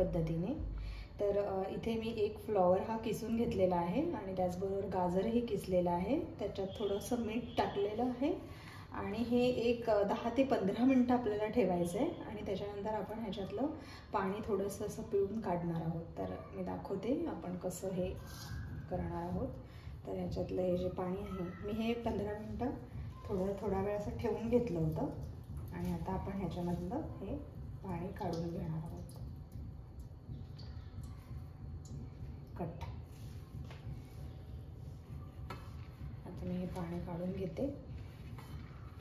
पद्धतीने। तर इथे मी एक फ्लॉवर हा किसून घेतलेला आहे आणि त्याचबरोबर गाजरही किसलेला आहे, त्याच्यात थोडंसं मीठ टाकलेलं आहे आणि हे एक 10 ते 15 मिनटं आपल्याला ठेवायचं आहे आणि त्याच्यानंतर आपण ह्याच्यातलं पाणी थोडंसं असं पिळून काढणार आहोत। तर मी दाखवते आपण कसं हे करणार आहोत। तर ह्याच्यातलं हे जे पाणी आहे, मी हे 15 मिनटं थोडा वेळ असं ठेवून घेतलं होतं आणि आता आपण ह्याच्यामधलं हे पाणी काढून घेणार आहोत। कट। आता मी हे पाणी काढून घेते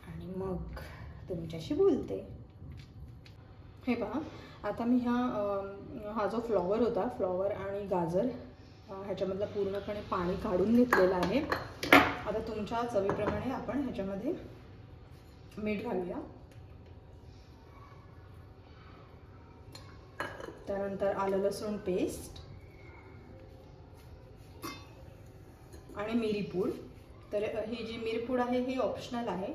आणि मग तुमच्याशी बोलते। हे पहा, आता मी हा जो फ्लॉवर होता, फ्लॉवर आणि गाजर ह्याच्यामधलं पूर्णपणे पाणी काढून घेतलेलं आहे। आता तुमच्या चवीप्रमाणे आपण ह्याच्यामध्ये मीठ घालूया, त्यानंतर आलं लसूण पेस्ट आणि मिरीपूड। तर ही जी मिरपूड आहे ही ऑप्शनल आहे,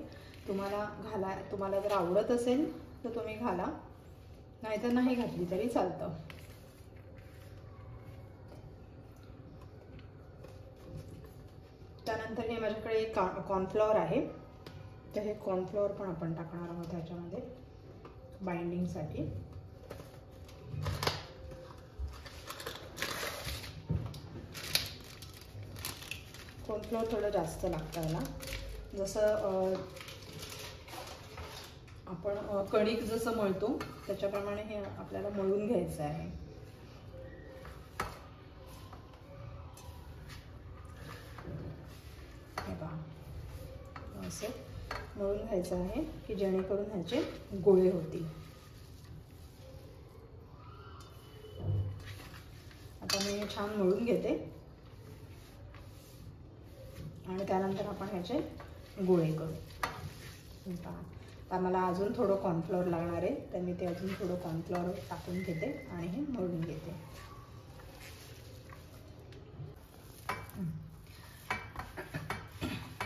तुम्हाला जर आवडत असेल तर तुम्ही घाला, नाहीतर नाही घातली तरी चालतं। त्यानंतर हे माझ्याकडे कॉर्नफ्लॉवर आहे, तर हे कॉर्नफ्लॉवर पण आपण टाकणार आहोत ह्याच्यामध्ये बाइंडिंगसाठी। कॉर्नफ्लॉवर थोडं जास्त लागतं याला, जसं आपण कणिक जसं मळतो त्याच्याप्रमाणे हे आपल्याला मळून घ्यायचं आहे। हे पहा, असं मळून घ्यायचं आहे की जेणेकरून ह्याचे गोळे होतील। आता मी छान मळून घेते आणि त्यानंतर आपण ह्याचे गोळे करू। आता मला अजून थोडं कॉर्नफ्लॉवर लागणार आहे, तर मी ते अजून थोडं कॉर्नफ्लॉवर टाकून घेते आणि हे मळून घेते।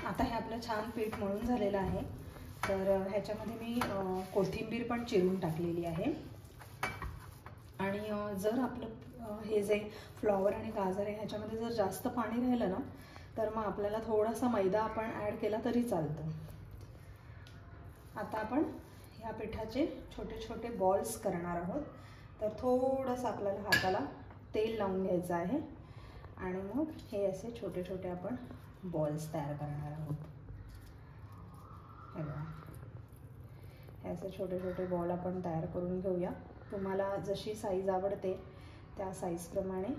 आता हे आपलं छान पीठ मळून झालेलं आहे। तर ह्याच्यामध्ये मी कोथिंबीर पण चिरून टाकलेली आहे आणि जर आपलं हे जे फ्लॉवर आणि गाजर आहे ह्याच्यामध्ये जर जास्त पाणी राहिलं ना, तर मग आपल्याला थोडासा मैदा आपण ॲड केला तरी चालतं। आता आपण ह्या पिठाचे छोटे छोटे बॉल्स करणार आहोत। तर थोडंसं आपल्याला हाताला तेल लावून घ्यायचं आहे आणि मग हे असे छोटे छोटे आपण बॉल्स तयार करणार आहोत। हे बघा, हे असे छोटे छोटे बॉल आपण तयार करून घेऊया। तुम्हाला जशी साईज आवडते त्या साईजप्रमाणे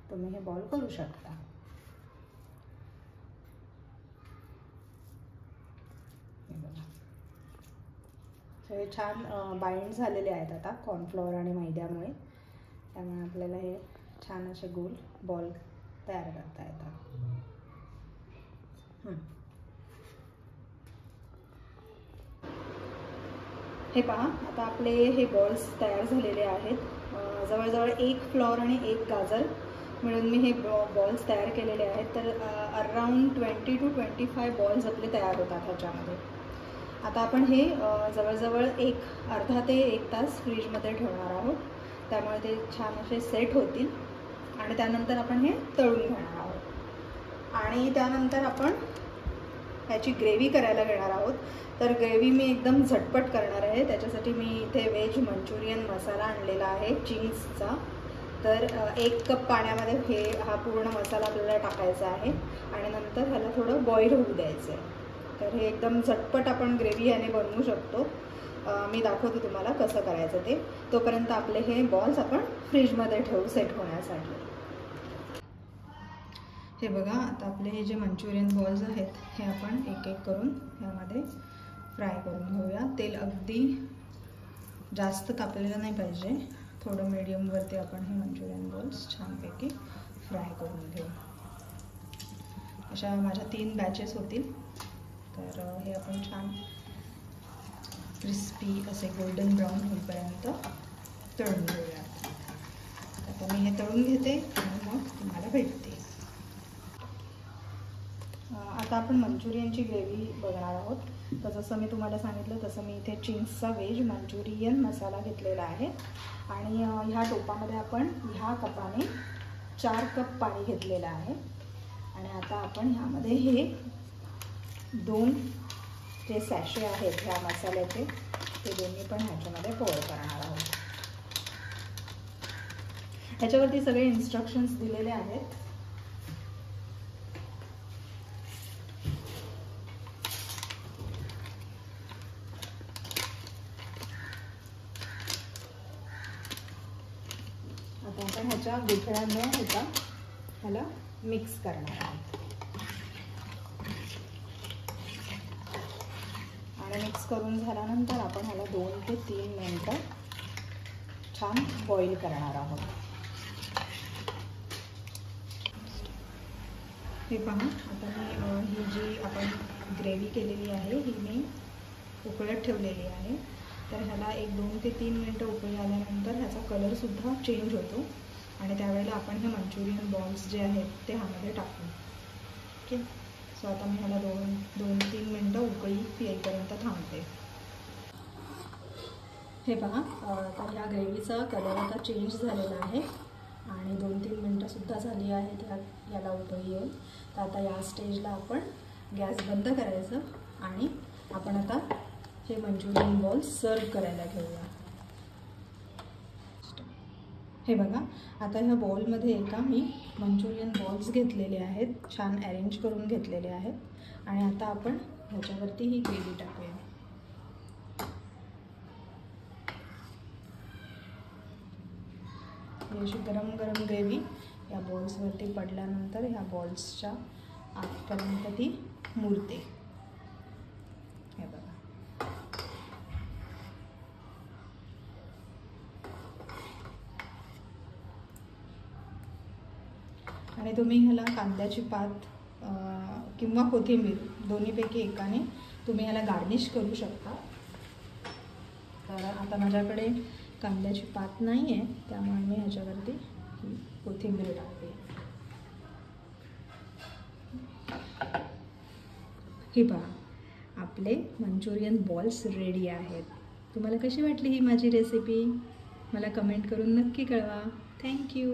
तुम्ही हे बॉल करू शकता। हे छान बाइंड झालेले आहेत आता कॉर्नफ्लॉवर आणि मैद्यामुळे, त्यामुळे आपल्याला हे छान असे गोल बॉल तयार करता येतात। हे पहा, आता आपले हे बॉल्स तयार झालेले आहेत। जवळजवळ एक फ्लॉवर आणि एक गाजर मिळून मी हे बॉल्स तयार केलेले आहेत। तर अराउंड 20 to 25 बॉल्स आपले तयार होतात ह्याच्यामध्ये। आता आपण हे जवळजवळ अर्धा ते 1 तास फ्रीजमध्ये ठेवणार आहोत, त्यामुळे ते छान असे सेट होतील आणि त्यानंतर आपण हे तळून घेणार आहोत आणि त्यानंतर आपण ह्याची ग्रेव्ही करायला घेणार आहोत। तर ग्रेव्ही मी एकदम झटपट करणार आहे, त्याच्यासाठी मी इथे व्हेज मंचुरियन मसाला आणलेला आहे चिंग्सचा। तर 1 कप पाण्यामध्ये हा पूर्ण मसाला आपल्याला टाकायचा आहे आणि नंतर ह्याला थोडं बॉईल होऊ द्यायचं आहे। तर हे एकदम झटपट आपण ग्रेव्ही याने बनवू शकतो। मी दाखवते तुम्हाला कसं करायचं ते। तोपर्यंत आपले हे बॉल्स आपण फ्रीजमध्ये ठेवू सेट होण्यासाठी। हे बघा, आता आपले हे जे मंचुरियन बॉल्स आहेत हे आपण एक एक करून ह्यामध्ये फ्राय करून घेऊया। तेल अगदी जास्त तापलेलं नाही पाहिजे, थोडं मीडियमवरती आपण हे मंचुरियन बॉल्स छानपैकी फ्राय करून घेऊ। अशा माझ्या 3 बॅचेस होतील। तर हे आपण छान क्रिस्पी असे गोल्डन ब्राऊन होईपर्यंत तळून घेऊया। आता मी हे तळून घेते आणि मग तुम्हाला भेटते। आता आपण मंचुरियनची ग्रेव्ही बघणार आहोत. तर जसं मी तुम्हाला सांगितलं तसं मी इथे चिंग्सचा व्हेज मंचुरियन मसाला घेतलेला आहे आणि ह्या टोपामध्ये आपण ह्या कपाने 4 कप पाणी घेतलेलं आहे. आणि आता आपण ह्यामध्ये हे 2 जे सॅशे आहेत ह्या मसाल्याचे ते दोन्ही पण ह्याच्यामध्ये पोर करणार आहोत. ह्याच्यावरती सगळे इन्स्ट्रक्शन्स दिलेले आहेत. आता आपण ह्याच्या गुठळ्या न होता ह्याला मिक्स करणार आहोत आणि मिक्स करून झाल्यानंतर आपण ह्याला 2 ते 3 मिनिटं छान बॉईल करणार आहोत. हे पहा, आता मी ही जी आपण ग्रेव्ही केलेली आहे ही मी उकळत ठेवलेली आहे. तर ह्याला 1-2 ते 3 मिनिटं उकळी आल्यानंतर ह्याचा कलरसुद्धा चेंज होतो आणि त्यावेळेला आपण हे मंचुरियन बॉल्स जे आहेत ते ह्यामध्ये टाकू. ओके, सो आता मी ह्याला 2-3 मिनिटं उकळी येईपर्यंत थांबते. हे पहा, तर ह्या ग्रेव्हीचा कलर आता चेंज झालेला आहे आणि 2-3 मिनटंसुद्धा झाली आहेत याला उकळी येऊन. तर आता या स्टेजला आपण गॅस बंद करायचं आणि आपण आता हे मंचुरियन बॉल्स सर्व करायला घेऊया. हे बघा, आता ह्या बॉलमध्ये एका मी मंचुरियन बॉल्स घेतलेले आहेत, छान अरेंज करून घेतलेले आहेत आणि आता आपण ह्याच्यावरती ही ग्रेव्ही टाकूया. ही अशी गरम गरम ग्रेव्ही या बॉल्सवरती पडल्यानंतर ह्या बॉल्सच्या आतपर्यंत ती मुरते. हे बघा, आणि तुम्ही ह्याला कांद्याची पात किंवा कोथिंबीर दोन्हीपैकी एकाने तुम्ही ह्याला गार्निश करू शकता. तर आता माझ्याकडे कांद्याची पात नाही आहे त्यामुळे मी ह्याच्यावरती कोथिंबीर टाकते. हे पहा, आपले मंचुरियन बॉल्स रेडी आहेत. तुम्हाला कशी वाटली ही माझी रेसिपी? मला कमेंट करून नक्की कळवा. थँक्यू.